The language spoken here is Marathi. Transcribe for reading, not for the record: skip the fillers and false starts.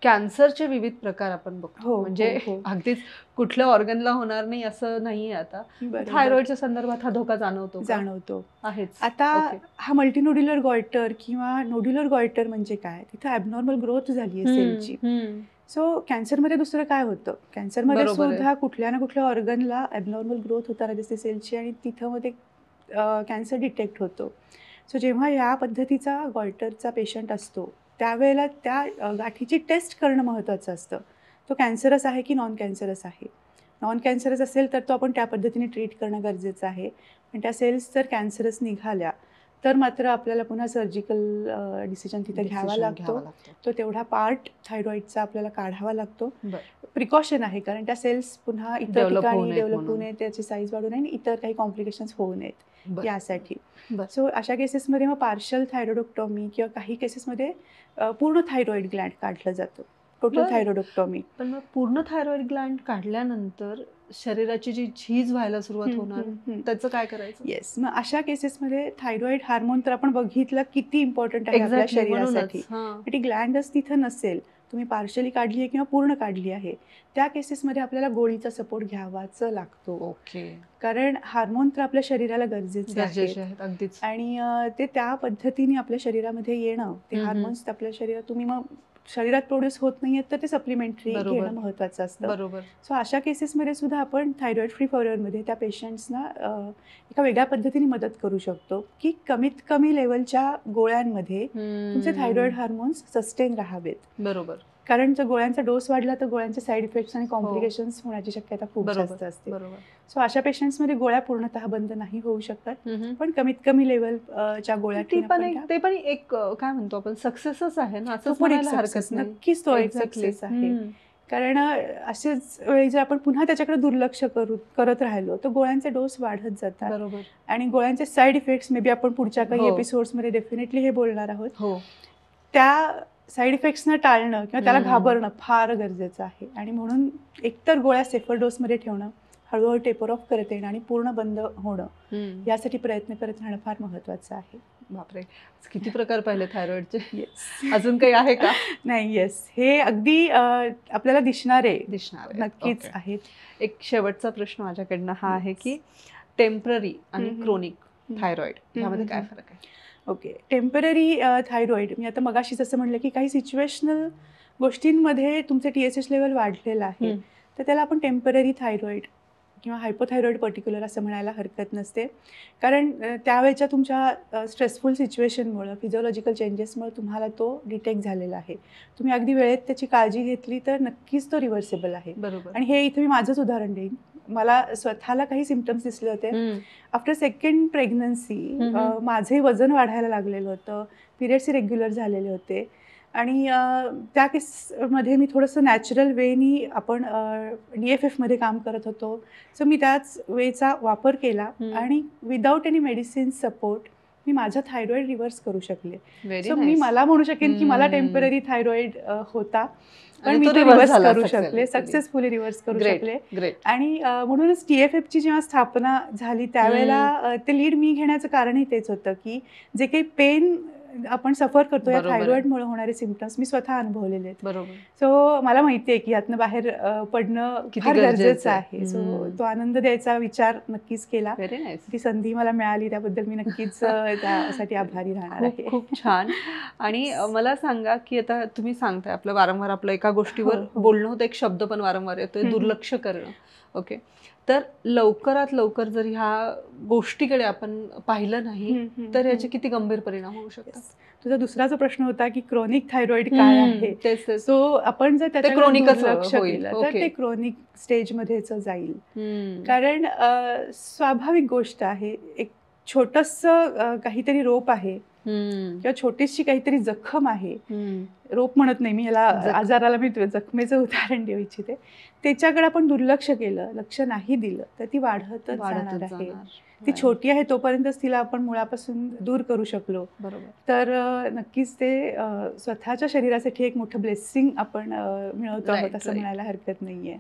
कॅन्सरचे विविध प्रकार आपण बघतो, म्हणजे हो. अगदीच कुठल्या ऑर्गनला होणार नाही असं नाहीये आता. थायरॉइडच्या संदर्भात हा धोका जाणवतो आहेच. आता हा मल्टीनोड्युलर गॉयटर किंवा नोड्युलर गॉयटर म्हणजे काय, तिथं ॲबनॉर्मल ग्रोथ झाली आहे सेलची. सो कॅन्सरमध्ये दुसरं काय होतं, कॅन्सरमध्ये सुद्धा कुठल्या ना कुठल्या ऑर्गनला ॲबनॉर्मल ग्रोथ होताना दिसते सेलची आणि तिथं मध्ये कॅन्सर डिटेक्ट होतो. सो जेव्हा या पद्धतीचा गॉयटरचा पेशंट असतो त्यावेळेला त्या गाठीची टेस्ट करणं महत्त्वाचं असतं. तो कॅन्सरस आहे की नॉन कॅन्सरस आहे. नॉन कॅन्सरस असेल तर तो आपण त्या पद्धतीने ट्रीट करणं गरजेचं आहे. पण त्या सेल्स जर कॅन्सरस निघाल्या तर मात्र आपल्याला पुन्हा सर्जिकल डिसिजन तिथे घ्यावा लागतो. तो तेवढा पार्ट थायरॉइडचा आपल्याला काढावा लागतो. प्रिकॉशन आहे, कारण त्या सेल्स पुन्हा इतर ठिकाणी डेव्हलप होऊ नये, त्याची साईज वाढू नये आणि इतर काही कॉम्प्लिकेशन्स होऊ नयेत यासाठी. सो अशा केसेसमध्ये मग पार्शल थायरॉइडोक्टॉमी किंवा काही केसेसमध्ये पूर्ण थायरॉइड ग्लँड काढलं जातं, टोटल थायरॉइडोक्टॉमी. पण मग पूर्ण थायरॉइड ग्लँड काढल्यानंतर शरीराची जी झीज व्हायला सुरुवात होणार, त्याचं काय करायचं? येस, मग अशा केसेसमध्ये थायरॉइड हार्मोन तर आपण बघितलं किती इम्पॉर्टंट आहे आपल्या शरीरासाठी. ती ग्लँडच तिथं नसेल, तुम्ही पार्शली काढली आहे किंवा पूर्ण काढली आहे, त्या केसेसमध्ये आपल्याला गोळीचा सपोर्ट घ्यावाच लागतो. ओके. कारण हार्मोन तर आपल्या शरीराला गरजेचे आहेत अगदीच. आणि ते त्या पद्धतीने आपल्या शरीरामध्ये येणं, ते हार्मोन्स आपल्या शरीरात तुम्ही मग शरीरात प्रोड्यूस होत नाही आहेत तर ते सप्लिमेंटरी घेणं महत्त्वाचं असतं. बरोबर. सो अशा केसेसमध्ये सुद्धा आपण थायरॉइड फ्री फॉरएव्हरमध्ये त्या पेशंट्सना एका वेगळ्या पद्धतीने मदत करू शकतो की कमीत कमी लेवलच्या गोळ्यांमध्ये तुमचे थायरॉइड हार्मोन्स सस्टेन राहावेत. बरोबर. कारण जर गोळ्यांचा डोस वाढला तर गोळ्यांचे साईड इफेक्ट्स आणि कॉम्प्लिकेशन्स होण्याची शक्यता खूप जास्त असते. सो अशा पेशंट्समध्ये गोळ्या पूर्णतः बंद नाही होऊ शकतात, पण कमीत कमी लेवलच्या गोळ्या ते पण एक काय म्हणतो आपण सक्सेसच आहे ना, असं म्हणायला हरकत नाही. नक्कीच तो एक सक्सेस आहे. कारण असेच वेळी जर आपण पुन्हा त्याच्याकडे दुर्लक्ष करत राहिलो तर गोळ्यांचे डोस वाढत जातात आणि गोळ्यांचे साईड इफेक्ट्स मे बी आपण पुढच्या काही एपिसोड्समध्ये डेफिनेटली हे बोलणार आहोत. त्या साईड इफेक्ट्सना टाळणं किंवा त्याला घाबरणं फार गरजेचं आहे आणि म्हणून एकतर गोळ्या सेफर डोसमध्ये ठेवणं, हळूहळू टेपर ऑफ करत येणं आणि पूर्ण बंद होणं यासाठी प्रयत्न करत राहणं फार महत्त्वाचं आहे. बापरे, किती प्रकार पाहिले थायरॉइडचे. अजून काही आहे का? नाही, येस, हे अगदी आपल्याला दिसणारे नक्कीच आहेत. एक शेवटचा प्रश्न माझ्याकडनं हा आहे की टेम्पररी आणि क्रोनिक थायरॉइड यामध्ये काय फरक आहे? ओके, टेम्पररी थायरॉइड मी आता मगाशी जसं म्हणलं की काही सिच्युएशनल गोष्टींमध्ये तुमचे TSH लेवल वाढलेलं आहे तर त्याला आपण टेम्पररी थायरॉइड किंवा हायपोथायरॉइड पर्टिक्युलर असं म्हणायला हरकत नसते. कारण त्यावेळच्या तुमच्या स्ट्रेसफुल सिच्युएशनमुळं, फिजिओलॉजिकल चेंजेसमुळे तुम्हाला तो डिटेक्ट झालेला आहे. तुम्ही अगदी वेळेत त्याची काळजी घेतली तर नक्कीच तो रिव्हर्सेबल आहे. आणि हे इथे मी माझंच उदाहरण देईन. मला स्वतःला काही सिम्पटम्स दिसले होते आफ्टर सेकंड प्रेग्नन्सी. माझंही वजन वाढायला लागलेलं होतं, पिरियड्स रेग्युलर झालेले होते आणि त्या केसमध्ये मी थोडंसं नॅचरल वेनी आपण DFFमध्ये काम करत होतो. सो मी त्याच वेचा वापर केला आणि without any medicine support me माझा थायरॉइड रिव्हर्स करू शकले. सो मी मला म्हणू शकेन की मला टेम्पररी थायरॉइड होता पण मी तो रिव्हर्स करू शकले, सक्सेसफुली रिव्हर्स करू शकले. आणि म्हणूनच TFFची जेव्हा स्थापना झाली त्यावेळेला ते लीड मी घेण्याचं कारणही तेच होतं की जे काही पेन आपण सफर करतो या थायरॉइडमुळे होणारे सिम्पटम्स मी स्वतः अनुभवलेले आहेत. सो मला माहिती आहे की यातनं बाहेर पडणं फार गरजेचं आहे. सो तो आनंद द्यायचा विचार नक्कीच केला. ती संधी मला मिळाली त्याबद्दल मी नक्कीच त्यासाठी आभारी राहणार आहे. खूप छान. आणि मला सांगा की आता तुम्ही सांगताय आपलं वारंवार आपलं एका गोष्टीवर बोलणं होतं, एक शब्द पण वारंवार येतोय, दुर्लक्ष करणं. ओके, तर लवकरात लवकर जर ह्या गोष्टीकडे आपण पाहिलं नाही तर याचे किती गंभीर परिणाम होऊ शकतात? तुझा दुसरा जो प्रश्न होता की क्रोनिक थायरॉइड काय आहे, सो आपण जर त्याच्याकडे दुर्लक्ष केलं तर ते क्रोनिक स्टेजमध्येच जाईल. कारण स्वाभाविक गोष्ट आहे, एक छोटंसं काहीतरी रोप आहे किंवा छोटीशी काहीतरी जखम आहे, रोप म्हणत नाही मी, याला आजाराला मी जखमेचं उदाहरण देऊ इच्छिते. त्याच्याकडे आपण दुर्लक्ष केलं, लक्ष नाही दिलं तर ती वाढतच जाणार आहे. ती छोटी आहे तोपर्यंतच तिला आपण मुळापासून दूर करू शकलो तर नक्कीच ते स्वतःच्या शरीरासाठी एक मोठं ब्लेसिंग आपण मिळवतो आहोत असं म्हणायला हरकत नाहीये.